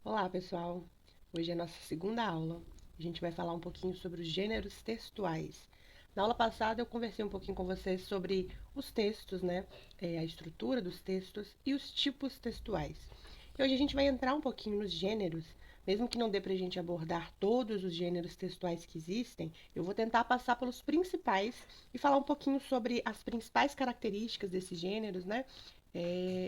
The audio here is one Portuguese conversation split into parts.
Olá, pessoal! Hoje é a nossa segunda aula. A gente vai falar um pouquinho sobre os gêneros textuais. Na aula passada, eu conversei um pouquinho com vocês sobre os textos, né? A estrutura dos textos e os tipos textuais. E hoje a gente vai entrar um pouquinho nos gêneros, mesmo que não dê para a gente abordar todos os gêneros textuais que existem, eu vou tentar passar pelos principais e falar um pouquinho sobre as principais características desses gêneros, né?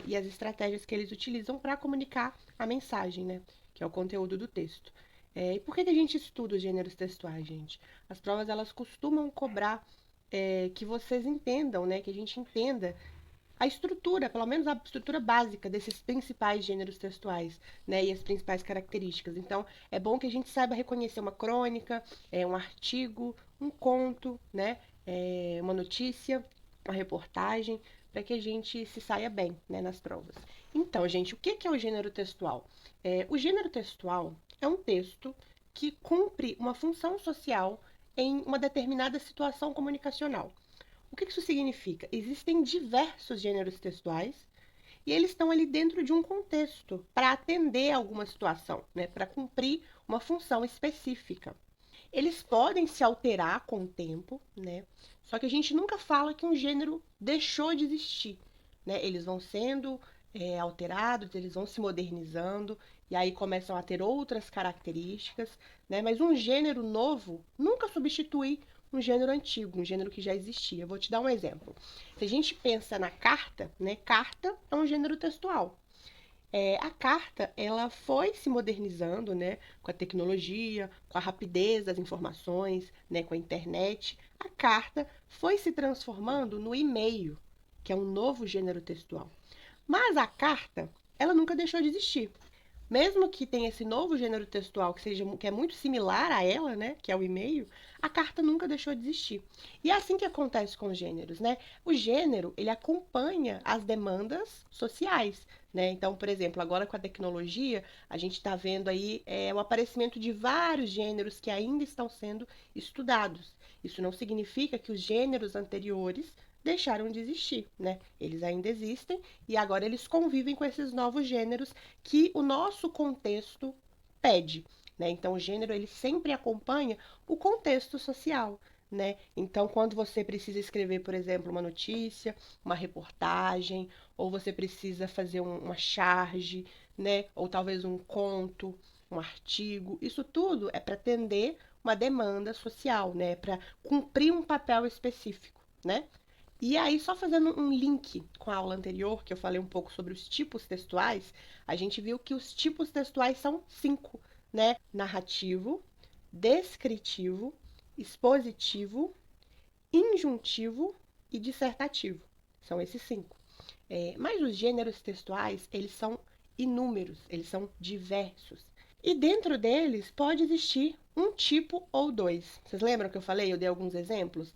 E as estratégias que eles utilizam para comunicar a mensagem, né? Que é o conteúdo do texto. E por que a gente estuda os gêneros textuais, gente? As provas elas costumam cobrar que vocês entendam, né? Que a gente entenda a estrutura, pelo menos a estrutura básica desses principais gêneros textuais, né? E as principais características. Então, é bom que a gente saiba reconhecer uma crônica, um artigo, um conto, né? Uma notícia, uma reportagem, para que a gente se saia bem, né, nas provas. Então, gente, o que é o gênero textual? O gênero textual é um texto que cumpre uma função social em uma determinada situação comunicacional. O que isso significa? Existem diversos gêneros textuais e eles estão ali dentro de um contexto para atender a alguma situação, né? Para cumprir uma função específica. Eles podem se alterar com o tempo, né? Só que a gente nunca fala que um gênero deixou de existir, né? Eles vão sendo alterados, eles vão se modernizando e aí começam a ter outras características, né? Mas um gênero novo nunca substitui um gênero antigo, um gênero que já existia. Eu vou te dar um exemplo. Se a gente pensa na carta, né? Carta é um gênero textual. A carta ela foi se modernizando, né, com a tecnologia, com a rapidez das informações, né, com a internet. A carta foi se transformando no e-mail, que é um novo gênero textual. Mas a carta, ela nunca deixou de existir. Mesmo que tenha esse novo gênero textual que é muito similar a ela, né, que é o e-mail, a carta nunca deixou de existir. E é assim que acontece com os gêneros, né? O gênero, ele acompanha as demandas sociais, né? Então, por exemplo, agora com a tecnologia, a gente está vendo aí o aparecimento de vários gêneros que ainda estão sendo estudados. Isso não significa que os gêneros anteriores deixaram de existir, né? Eles ainda existem e agora eles convivem com esses novos gêneros que o nosso contexto pede, né? Então o gênero ele sempre acompanha o contexto social, né? Então quando você precisa escrever, por exemplo, uma notícia, uma reportagem, ou você precisa fazer uma charge, né? Ou talvez um conto, um artigo, isso tudo é para atender uma demanda social, né? Para cumprir um papel específico, né? E aí, só fazendo um link com a aula anterior, que eu falei um pouco sobre os tipos textuais, a gente viu que os tipos textuais são 5, né? Narrativo, descritivo, expositivo, injuntivo e dissertativo. São esses 5. Mas os gêneros textuais, eles são inúmeros, eles são diversos. E dentro deles pode existir um tipo ou dois. Vocês lembram que eu falei? Eu dei alguns exemplos?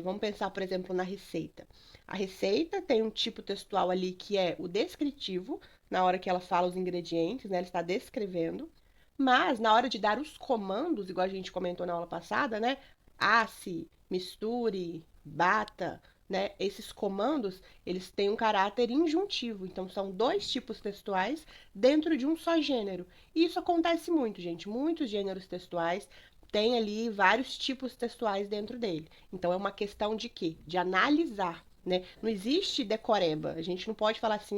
Vamos pensar, por exemplo, na receita. A receita tem um tipo textual ali que é o descritivo, na hora que ela fala os ingredientes, né? Ela está descrevendo. Mas na hora de dar os comandos, igual a gente comentou na aula passada, né? Asse, misture, bata, né? Esses comandos, eles têm um caráter injuntivo. Então, são dois tipos textuais dentro de um só gênero. E isso acontece muito, gente. Muitos gêneros textuais têm ali vários tipos textuais dentro dele. Então, é uma questão de quê? De analisar, né? Não existe decoreba. A gente não pode falar assim,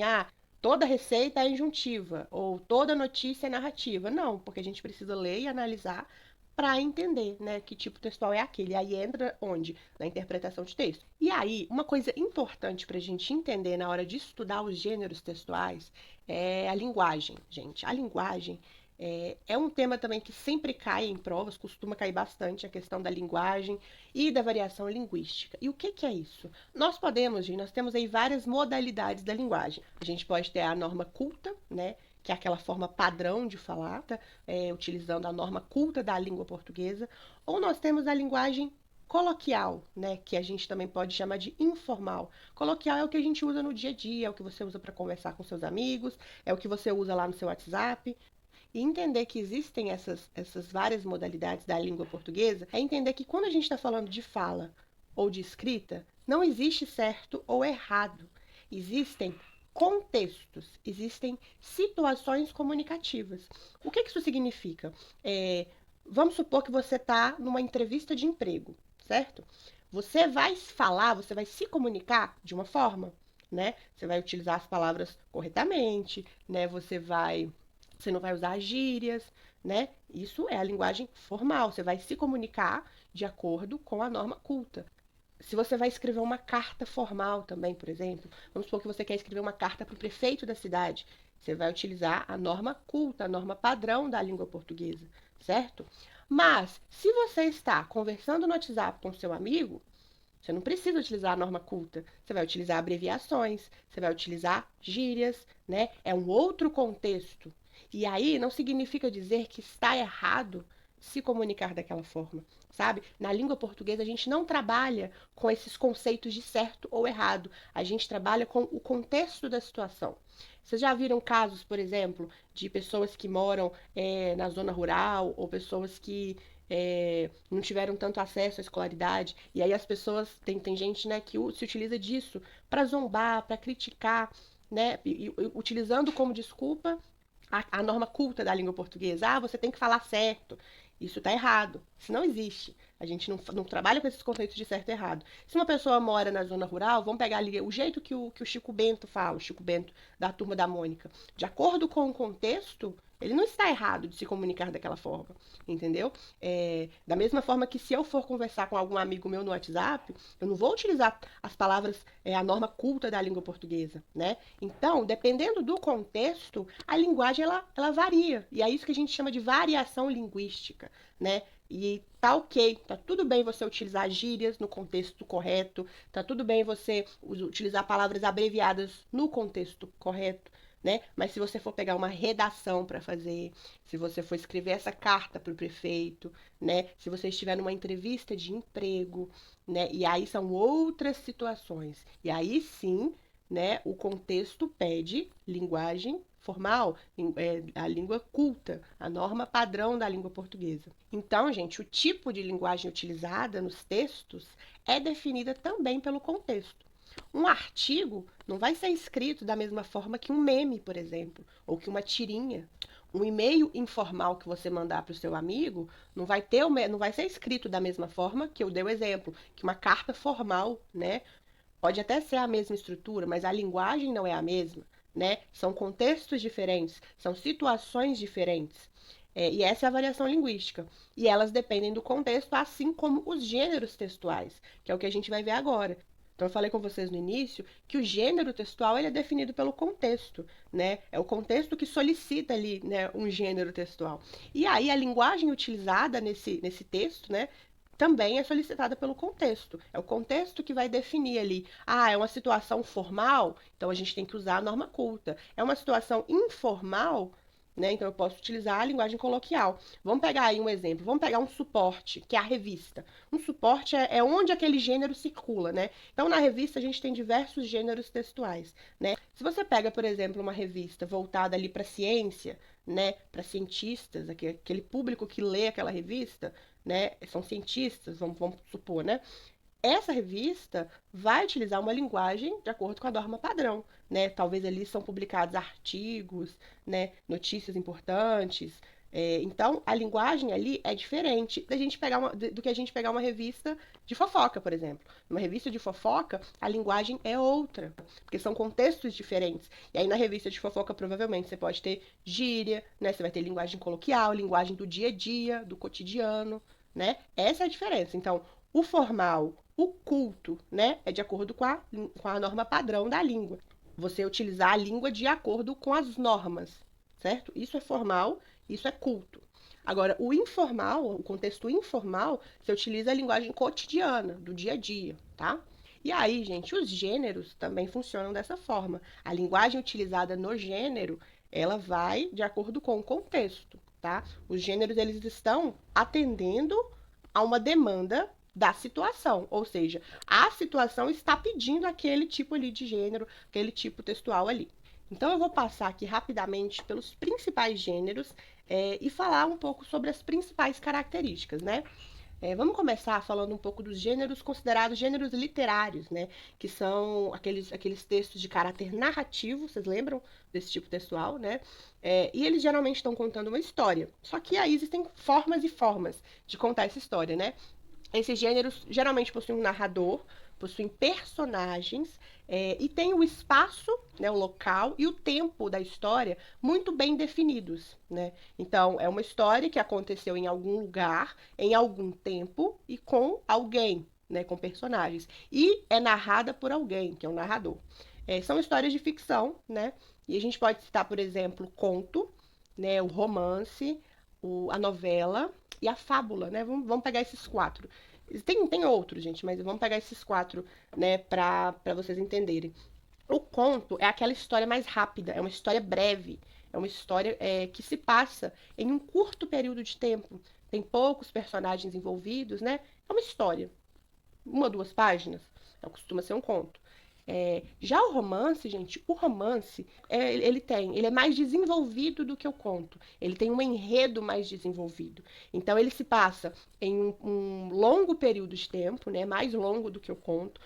toda receita é injuntiva ou toda notícia é narrativa. Não, porque a gente precisa ler e analisar para entender, né, que tipo textual é aquele. Aí entra onde? Na interpretação de texto. E aí, uma coisa importante para a gente entender na hora de estudar os gêneros textuais é a linguagem, gente. A linguagem é um tema também que sempre cai em provas, costuma cair bastante a questão da linguagem e da variação linguística. E o que é isso? Nós podemos, gente, nós temos aí várias modalidades da linguagem. A gente pode ter a norma culta, né? Que é aquela forma padrão de falar, tá? Utilizando a norma culta da língua portuguesa, ou nós temos a linguagem coloquial, né, que a gente também pode chamar de informal. Coloquial é o que a gente usa no dia a dia, é o que você usa para conversar com seus amigos, é o que você usa lá no seu WhatsApp. E entender que existem essas várias modalidades da língua portuguesa é entender que quando a gente está falando de fala ou de escrita, não existe certo ou errado. Existem contextos, existem situações comunicativas. O que isso significa? Vamos supor que você está numa entrevista de emprego, certo? Você vai falar, você vai se comunicar de uma forma, né? Você vai utilizar as palavras corretamente, né? Você não vai usar gírias, né? Isso é a linguagem formal. Você vai se comunicar de acordo com a norma culta. Se você vai escrever uma carta formal também, por exemplo, vamos supor que você quer escrever uma carta para o prefeito da cidade, você vai utilizar a norma culta, a norma padrão da língua portuguesa, certo? Mas, se você está conversando no WhatsApp com seu amigo, você não precisa utilizar a norma culta. Você vai utilizar abreviações, você vai utilizar gírias, né? É um outro contexto. E aí não significa dizer que está errado se comunicar daquela forma, sabe? Na língua portuguesa a gente não trabalha com esses conceitos de certo ou errado. A gente trabalha com o contexto da situação. Vocês já viram casos, por exemplo, de pessoas que moram na zona rural ou pessoas que não tiveram tanto acesso à escolaridade, e aí as pessoas, tem gente, né, que se utiliza disso para zombar, para criticar, né, e utilizando como desculpa a norma culta da língua portuguesa. Ah, você tem que falar certo. Isso está errado. Isso não existe. A gente não trabalha com esses conceitos de certo e errado. Se uma pessoa mora na zona rural, vamos pegar ali o jeito que o Chico Bento fala, o Chico Bento da Turma da Mônica. De acordo com o contexto, ele não está errado de se comunicar daquela forma, entendeu? Da mesma forma que se eu for conversar com algum amigo meu no WhatsApp, eu não vou utilizar as palavras, a norma culta da língua portuguesa, né? Então, dependendo do contexto, a linguagem ela varia. E é isso que a gente chama de variação linguística, né? E tá ok, tá tudo bem você utilizar gírias no contexto correto, tá tudo bem você utilizar palavras abreviadas no contexto correto, né? Mas se você for pegar uma redação para fazer, se você for escrever essa carta para o prefeito, né? Se você estiver numa entrevista de emprego, né? E aí são outras situações. E aí sim, né? O contexto pede linguagem formal, a língua culta, a norma padrão da língua portuguesa. Então, gente, o tipo de linguagem utilizada nos textos é definida também pelo contexto. Um artigo não vai ser escrito da mesma forma que um meme, por exemplo, ou que uma tirinha. Um e-mail informal que você mandar para o seu amigo não vai ser escrito da mesma forma que eu dei o exemplo, que uma carta formal, né? Pode até ser a mesma estrutura, mas a linguagem não é a mesma, né? São contextos diferentes, são situações diferentes. E essa é a variação linguística. E elas dependem do contexto, assim como os gêneros textuais, que é o que a gente vai ver agora. Então, eu falei com vocês no início que o gênero textual ele é definido pelo contexto, né? É o contexto que solicita ali, né, um gênero textual. E aí, a linguagem utilizada nesse texto, né, também é solicitada pelo contexto. É o contexto que vai definir ali. Ah, é uma situação formal, então a gente tem que usar a norma culta. É uma situação informal, né? Então eu posso utilizar a linguagem coloquial. Vamos pegar aí um exemplo. Vamos pegar um suporte, que é a revista. Um suporte é onde aquele gênero circula, né? Então na revista a gente tem diversos gêneros textuais, né? Se você pega, por exemplo, uma revista voltada ali para ciência, né, para cientistas, aquele público que lê aquela revista, né, são cientistas, vamos supor, né? Essa revista vai utilizar uma linguagem de acordo com a norma padrão, né? Talvez ali são publicados artigos, né, notícias importantes. Então, a linguagem ali é diferente do que a gente pegar uma revista de fofoca, por exemplo. Numa revista de fofoca, a linguagem é outra, porque são contextos diferentes. E aí, na revista de fofoca, provavelmente, você pode ter gíria, né? Você vai ter linguagem coloquial, linguagem do dia a dia, do cotidiano, né? Essa é a diferença. Então, o formal, o culto, né, é de acordo com a norma padrão da língua. Você utilizar a língua de acordo com as normas, certo? Isso é formal, isso é culto. Agora, o informal, o contexto informal, você utiliza a linguagem cotidiana, do dia a dia, tá? E aí, gente, os gêneros também funcionam dessa forma. A linguagem utilizada no gênero, ela vai de acordo com o contexto, tá? Os gêneros, eles estão atendendo a uma demanda da situação, ou seja, a situação está pedindo aquele tipo ali de gênero, aquele tipo textual ali. Então eu vou passar aqui rapidamente pelos principais gêneros e falar um pouco sobre as principais características, né? Vamos começar falando um pouco dos gêneros considerados gêneros literários, né? Que são aqueles textos de caráter narrativo, vocês lembram desse tipo textual, né? E eles geralmente estão contando uma história. Só que aí existem formas e formas de contar essa história, né? Esses gêneros geralmente possuem um narrador, possuem personagens, e tem o espaço, né, o local e o tempo da história muito bem definidos, né? Então, é uma história que aconteceu em algum lugar, em algum tempo e com alguém, né, com personagens. E é narrada por alguém, que é o narrador. São histórias de ficção, né? E a gente pode citar, por exemplo, conto, né, o romance, a novela e a fábula, né? Vamos pegar esses quatro. Tem outros, gente, mas vamos pegar esses quatro, né, para vocês entenderem. O conto é aquela história mais rápida, é uma história breve, é uma história que se passa em um curto período de tempo. Tem poucos personagens envolvidos, né? É uma história, uma, duas páginas, costuma ser um conto. Já o romance, gente, o romance, ele é mais desenvolvido do que o conto. Ele tem um enredo mais desenvolvido. Então, ele se passa em um longo período de tempo, né, mais longo do que o conto,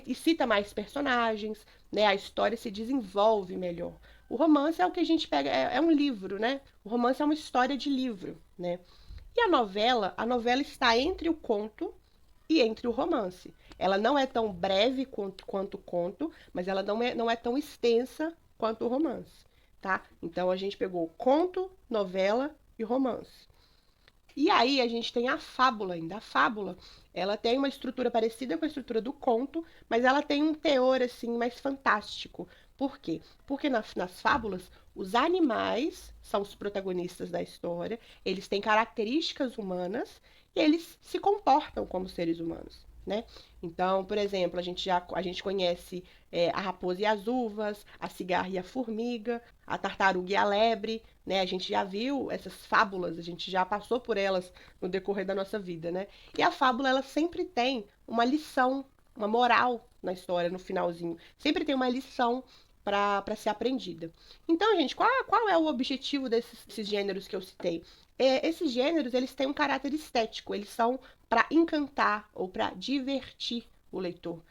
e cita mais personagens, né, a história se desenvolve melhor. O romance é o que a gente pega, é um livro, né? O romance é uma história de livro, né? E a novela está entre o conto e entre o romance. Ela não é tão breve quanto o conto, mas ela não é tão extensa quanto o romance, tá? Então a gente pegou conto, novela e romance. E aí a gente tem a fábula ainda. A fábula, ela tem uma estrutura parecida com a estrutura do conto, mas ela tem um teor assim mais fantástico. Por quê? Porque nas fábulas, os animais são os protagonistas da história, eles têm características humanas e eles se comportam como seres humanos, né? Então, por exemplo, a gente conhece a raposa e as uvas, a cigarra e a formiga, a tartaruga e a lebre, né? A gente já viu essas fábulas, a gente já passou por elas no decorrer da nossa vida, né? E a fábula, ela sempre tem uma lição, uma moral na história, no finalzinho. Sempre tem uma lição para ser aprendida. Então, gente, qual é o objetivo desses gêneros que eu citei? Esses gêneros, eles têm um caráter estético, eles são para encantar ou para divertir o leitor.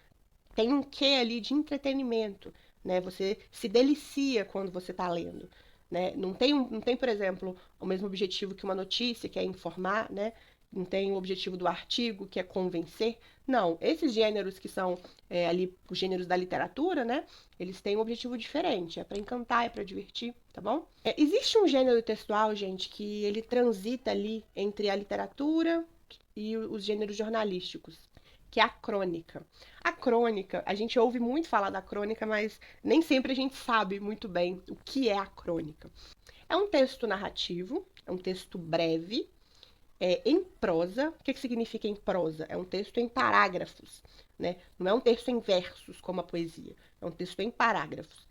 Tem um quê ali de entretenimento, né? Você se delicia quando você está lendo, né? Não tem, por exemplo, o mesmo objetivo que uma notícia, que é informar, né? Não tem o objetivo do artigo, que é convencer. Não, esses gêneros que são ali os gêneros da literatura, né? Eles têm um objetivo diferente, é para encantar, é para divertir, tá bom? Existe um gênero textual, gente, que ele transita ali entre a literatura e os gêneros jornalísticos, que é a crônica. A crônica, a gente ouve muito falar da crônica, mas nem sempre a gente sabe muito bem o que é a crônica. É um texto narrativo, é um texto breve, em prosa. O que significa em prosa? É um texto em parágrafos, né? Não é um texto em versos, como a poesia. É um texto em parágrafos.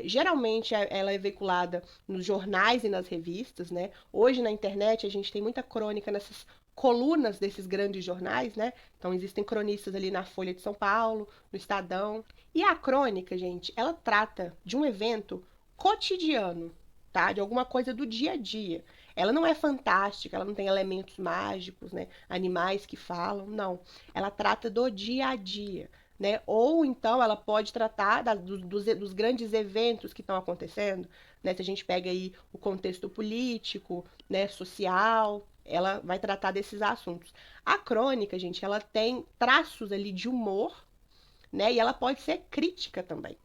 Geralmente ela é veiculada nos jornais e nas revistas, né? Hoje na internet a gente tem muita crônica nessas colunas desses grandes jornais, né? Então existem cronistas ali na Folha de São Paulo, no Estadão. E a crônica, gente, ela trata de um evento cotidiano, tá? De alguma coisa do dia a dia. Ela não é fantástica, ela não tem elementos mágicos, né? Animais que falam, não. Ela trata do dia a dia, né? Ou então ela pode tratar dos grandes eventos que estão acontecendo, né? Se a gente pega aí o contexto político, né, social, ela vai tratar desses assuntos. A crônica, gente, ela tem traços ali de humor, né? E ela pode ser crítica também.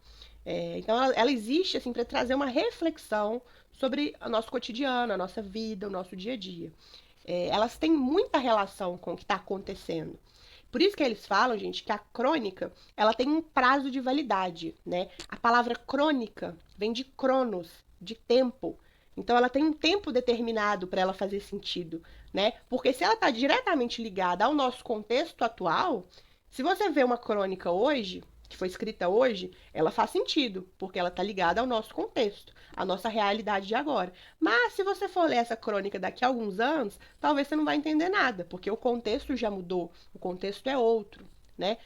Então ela existe assim para trazer uma reflexão sobre o nosso cotidiano, a nossa vida, o nosso dia a dia. Elas têm muita relação com o que está acontecendo. Por isso que eles falam, gente, que a crônica ela tem um prazo de validade, né? A palavra crônica vem de cronos, de tempo. Então ela tem um tempo determinado para ela fazer sentido, né? Porque se ela está diretamente ligada ao nosso contexto atual, se você vê uma crônica hoje, que foi escrita hoje, ela faz sentido, porque ela está ligada ao nosso contexto, à nossa realidade de agora. Mas se você for ler essa crônica daqui a alguns anos, talvez você não vai entender nada, porque o contexto já mudou, o contexto é outro, né?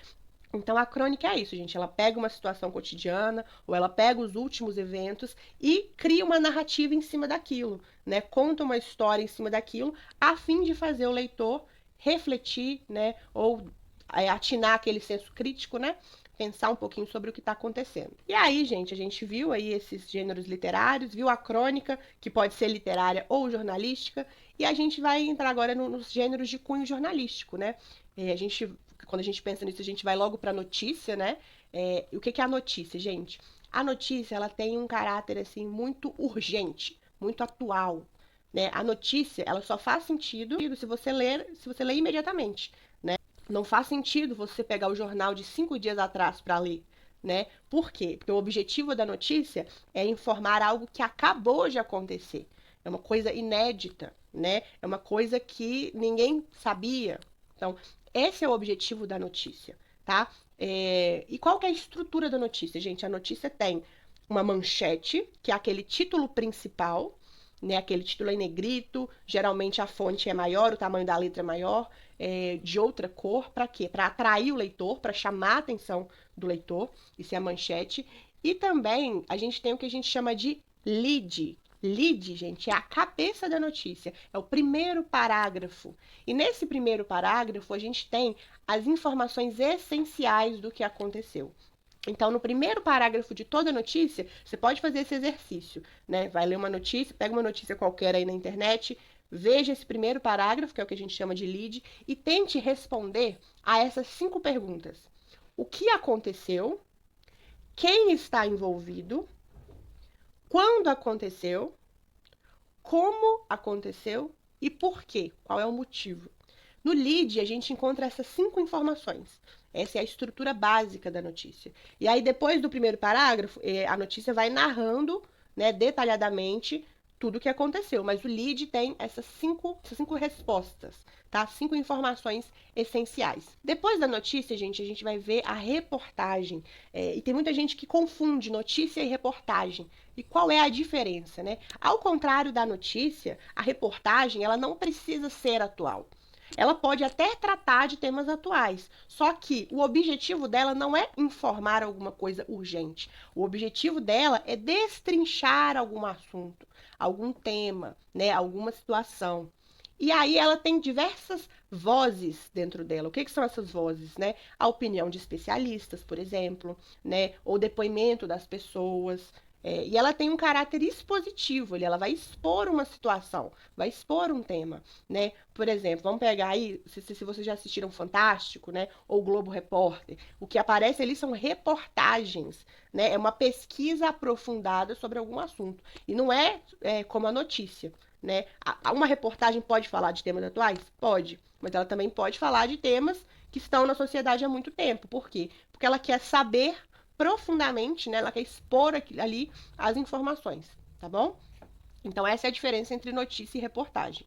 Então a crônica é isso, gente. Ela pega uma situação cotidiana ou ela pega os últimos eventos e cria uma narrativa em cima daquilo, né? Conta uma história em cima daquilo, a fim de fazer o leitor refletir, né? Ou atinar aquele senso crítico, né? Pensar um pouquinho sobre o que está acontecendo. E aí, gente, a gente viu aí esses gêneros literários, viu a crônica, que pode ser literária ou jornalística, e a gente vai entrar agora nos gêneros de cunho jornalístico, né? Quando a gente pensa nisso, a gente vai logo para a notícia, né? O que é a notícia, gente? A notícia, ela tem um caráter, assim, muito urgente, muito atual, né? A notícia, ela só faz sentido se você ler imediatamente. Não faz sentido você pegar o jornal de 5 dias atrás para ler, né? Por quê? Porque o objetivo da notícia é informar algo que acabou de acontecer. É uma coisa inédita, né? É uma coisa que ninguém sabia. Então, esse é o objetivo da notícia, tá? E qual que é a estrutura da notícia, gente? A notícia tem uma manchete, que é aquele título principal, né? Aquele título em negrito, geralmente a fonte é maior, o tamanho da letra é maior, de outra cor, para quê? Para atrair o leitor, para chamar a atenção do leitor, isso é a manchete. E também a gente tem o que a gente chama de lead. Lead, gente, é a cabeça da notícia, é o primeiro parágrafo. E nesse primeiro parágrafo a gente tem as informações essenciais do que aconteceu. Então, no primeiro parágrafo de toda notícia, você pode fazer esse exercício, né? Vai ler uma notícia, pega uma notícia qualquer aí na internet, veja esse primeiro parágrafo, que é o que a gente chama de lead, e tente responder a essas 5 perguntas. O que aconteceu? Quem está envolvido? Quando aconteceu? Como aconteceu? E por quê? Qual é o motivo? No lead, a gente encontra essas 5 informações. Essa é a estrutura básica da notícia. E aí, depois do primeiro parágrafo, a notícia vai narrando, né, detalhadamente tudo o que aconteceu. Mas o lead tem essas cinco respostas, tá? 5 informações essenciais. Depois da notícia, gente, a gente vai ver a reportagem. E tem muita gente que confunde notícia e reportagem. E qual é a diferença, né? Ao contrário da notícia, a reportagem, ela não precisa ser atual. Ela pode até tratar de temas atuais, só que o objetivo dela não é informar alguma coisa urgente. O objetivo dela é destrinchar algum assunto, algum tema, né, alguma situação. E aí ela tem diversas vozes dentro dela. O que são essas vozes, né? A opinião de especialistas, por exemplo, né? Ou depoimento das pessoas. E ela tem um caráter expositivo, ela vai expor uma situação, vai expor um tema, né? Por exemplo, vamos pegar aí, se vocês já assistiram Fantástico, né? Ou Globo Repórter, o que aparece ali são reportagens, né? É uma pesquisa aprofundada sobre algum assunto. E não é como a notícia, né? Uma reportagem pode falar de temas atuais? Pode, mas ela também pode falar de temas que estão na sociedade há muito tempo. Por quê? Porque ela quer saber profundamente, né? Ela quer expor ali as informações, tá bom? Então, essa é a diferença entre notícia e reportagem.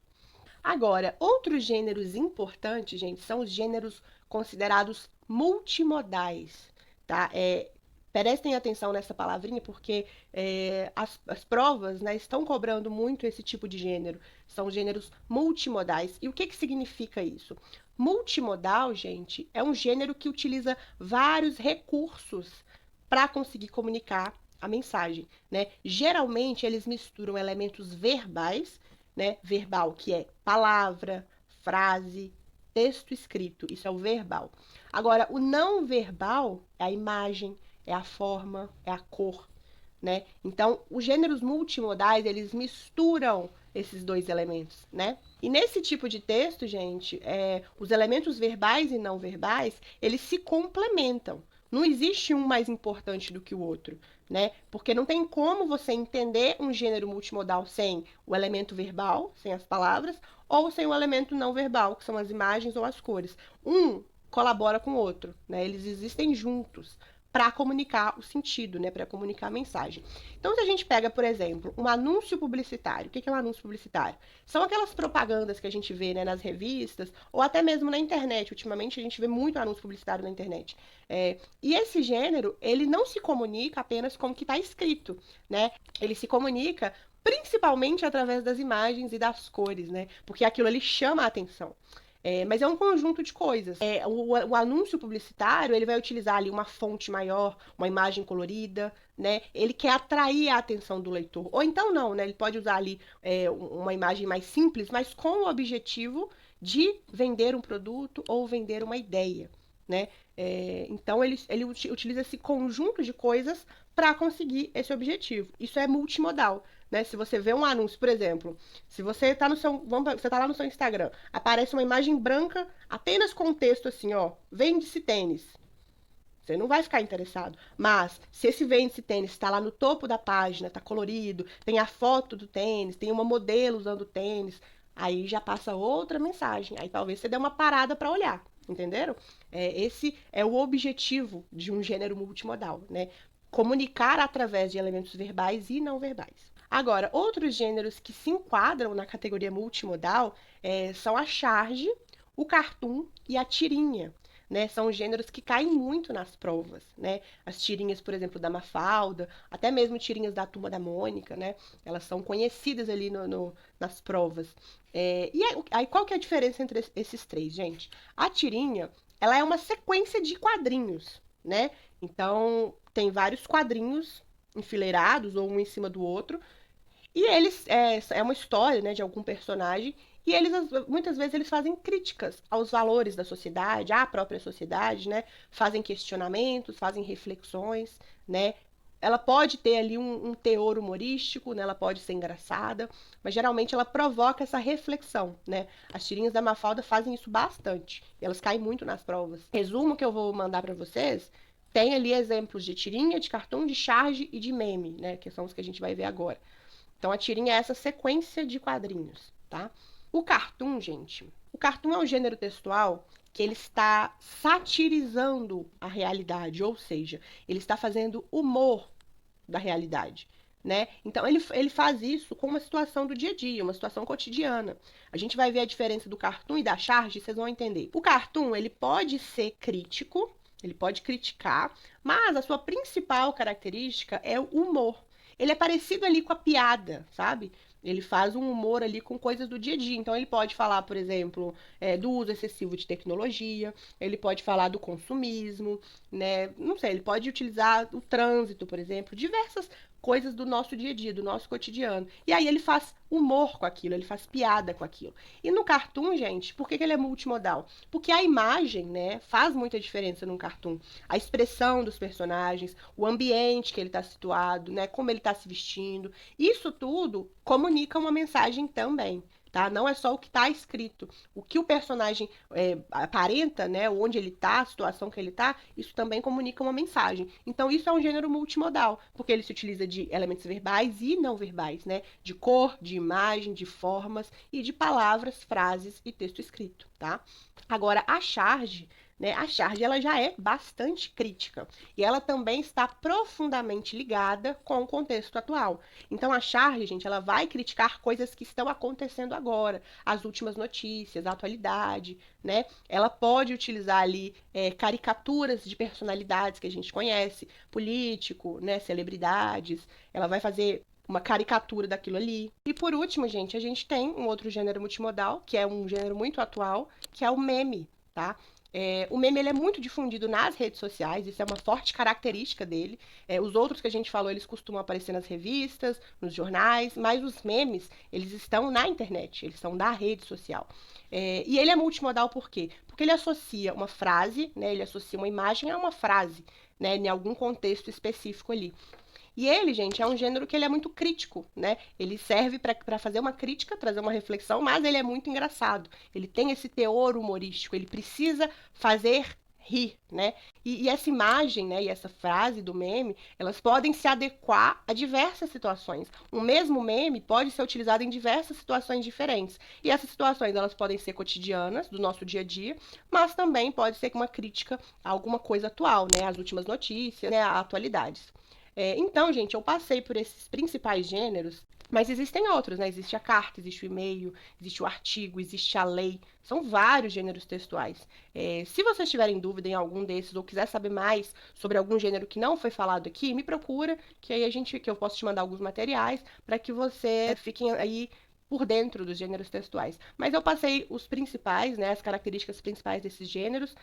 Agora, outros gêneros importantes, gente, são os gêneros considerados multimodais, tá? Prestem atenção nessa palavrinha, porque as provas, né, estão cobrando muito esse tipo de gênero. São gêneros multimodais. E o que significa isso? Multimodal, gente, é um gênero que utiliza vários recursos para conseguir comunicar a mensagem, né? Geralmente eles misturam elementos verbais, né? Verbal, que é palavra, frase, texto escrito, isso é o verbal. Agora, o não verbal é a imagem, é a forma, é a cor, né? Então, os gêneros multimodais, eles misturam esses 2 elementos, né? E nesse tipo de texto, gente, os elementos verbais e não verbais, eles se complementam. Não existe um mais importante do que o outro, né? Porque não tem como você entender um gênero multimodal sem o elemento verbal, sem as palavras, ou sem o elemento não verbal, que são as imagens ou as cores. Um colabora com o outro, né? Eles existem juntos para comunicar o sentido, né? Para comunicar a mensagem. Então, se a gente pega, por exemplo, um anúncio publicitário, o que é um anúncio publicitário? São aquelas propagandas que a gente vê, né, nas revistas ou até mesmo na internet. Ultimamente a gente vê muito anúncio publicitário na internet. E esse gênero, ele não se comunica apenas com o que está escrito, né? Ele se comunica principalmente através das imagens e das cores, né? Porque aquilo ali chama a atenção. Mas é um conjunto de coisas. O anúncio publicitário, ele vai utilizar ali uma fonte maior, uma imagem colorida, né? Ele quer atrair a atenção do leitor. Ou então não, né? Ele pode usar ali uma imagem mais simples, mas com o objetivo de vender um produto ou vender uma ideia, né? Então, ele utiliza esse conjunto de coisas para conseguir esse objetivo. Isso é multimodal, né? Se você vê um anúncio, por exemplo, se você está no seu, você tá lá no seu Instagram, aparece uma imagem branca apenas com um texto assim, ó, vende-se tênis. Você não vai ficar interessado. Mas, se esse vende-se tênis está lá no topo da página, está colorido, tem a foto do tênis, tem uma modelo usando o tênis, aí já passa outra mensagem. Aí talvez você dê uma parada para olhar. Entenderam? Esse é o objetivo de um gênero multimodal, né? Comunicar através de elementos verbais e não verbais. Agora, outros gêneros que se enquadram na categoria multimodal são a charge, o cartoon e a tirinha. Né, são gêneros que caem muito nas provas, né? As tirinhas, por exemplo, da Mafalda, até mesmo tirinhas da Turma da Mônica, né? Elas são conhecidas ali nas provas. Aí qual que é a diferença entre esses três, gente? A tirinha, ela é uma sequência de quadrinhos, né? Então, tem vários quadrinhos enfileirados, ou um em cima do outro, e eles é uma história, né, de algum personagem, e eles muitas vezes eles fazem críticas aos valores da sociedade, à própria sociedade, né? Fazem questionamentos, fazem reflexões, né? Ela pode ter ali um teor humorístico, né? Ela pode ser engraçada, mas geralmente ela provoca essa reflexão, né? As tirinhas da Mafalda fazem isso bastante, e elas caem muito nas provas. Resumo que eu vou mandar para vocês, tem ali exemplos de tirinha, de cartoon, de charge e de meme, né? Que são os que a gente vai ver agora. Então, a tirinha é essa sequência de quadrinhos, tá? O cartoon, gente, o cartoon é um gênero textual que ele está satirizando a realidade, ou seja, ele está fazendo humor da realidade, né? Então, ele faz isso com uma situação do dia a dia, uma situação cotidiana. A gente vai ver a diferença do cartoon e da charge, vocês vão entender. O cartoon, ele pode ser crítico, ele pode criticar, mas a sua principal característica é o humor. Ele é parecido ali com a piada, sabe? Ele faz um humor ali com coisas do dia a dia. Então, ele pode falar, por exemplo, do uso excessivo de tecnologia, ele pode falar do consumismo, né? Não sei, ele pode utilizar o trânsito, por exemplo, diversas coisas do nosso dia a dia, do nosso cotidiano. E aí ele faz humor com aquilo, ele faz piada com aquilo. E no cartoon, gente, por que ele é multimodal? Porque a imagem, né, faz muita diferença num cartoon. A expressão dos personagens, o ambiente que ele está situado, né, como ele está se vestindo, isso tudo comunica uma mensagem também. Tá? Não é só o que está escrito. O que o personagem aparenta, né? Onde ele está, a situação que ele está, isso também comunica uma mensagem. Então, isso é um gênero multimodal, porque ele se utiliza de elementos verbais e não verbais, né? De cor, de imagem, de formas e de palavras, frases e texto escrito, tá? Agora, a charge, né? A charge ela já é bastante crítica e ela também está profundamente ligada com o contexto atual. Então a charge, gente, ela vai criticar coisas que estão acontecendo agora, as últimas notícias, a atualidade, né? Ela pode utilizar ali caricaturas de personalidades que a gente conhece, político, né? Celebridades. Ela vai fazer uma caricatura daquilo ali. E por último, gente, a gente tem um outro gênero multimodal, que é um gênero muito atual, que é o meme, tá? O meme ele é muito difundido nas redes sociais, isso é uma forte característica dele. Os outros que a gente falou, eles costumam aparecer nas revistas, nos jornais, mas os memes, eles estão na internet, eles são da rede social. E ele é multimodal por quê? Porque ele associa uma frase, né, ele associa uma imagem a uma frase, né, em algum contexto específico ali. E ele, gente, é um gênero que ele é muito crítico, né? Ele serve para fazer uma crítica, trazer uma reflexão, mas ele é muito engraçado. Ele tem esse teor humorístico, ele precisa fazer rir, né? E essa imagem, né, e essa frase do meme, elas podem se adequar a diversas situações. O mesmo meme pode ser utilizado em diversas situações diferentes. E essas situações, elas podem ser cotidianas, do nosso dia a dia, mas também pode ser uma crítica a alguma coisa atual, né? As últimas notícias, né, a atualidades. Então, gente, eu passei por esses principais gêneros, mas existem outros, né? Existe a carta, existe o e-mail, existe o artigo, existe a lei. São vários gêneros textuais. Se vocês tiverem dúvida em algum desses ou quiser saber mais sobre algum gênero que não foi falado aqui, me procura, que aí que eu posso te mandar alguns materiais para que você fiquem aí por dentro dos gêneros textuais. Mas eu passei os principais, né, as características principais desses gêneros,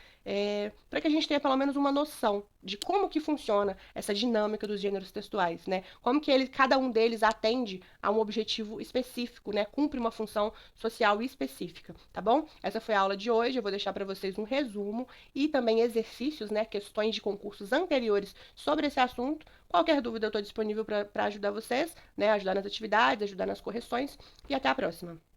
para que a gente tenha pelo menos uma noção de como que funciona essa dinâmica dos gêneros textuais, né? Como que cada um deles atende a um objetivo específico, né? Cumpre uma função social específica, tá bom? Essa foi a aula de hoje, eu vou deixar para vocês um resumo e também exercícios, né, questões de concursos anteriores sobre esse assunto. Qualquer dúvida eu estou disponível para ajudar vocês, né, ajudar nas atividades, ajudar nas correções e até a próxima.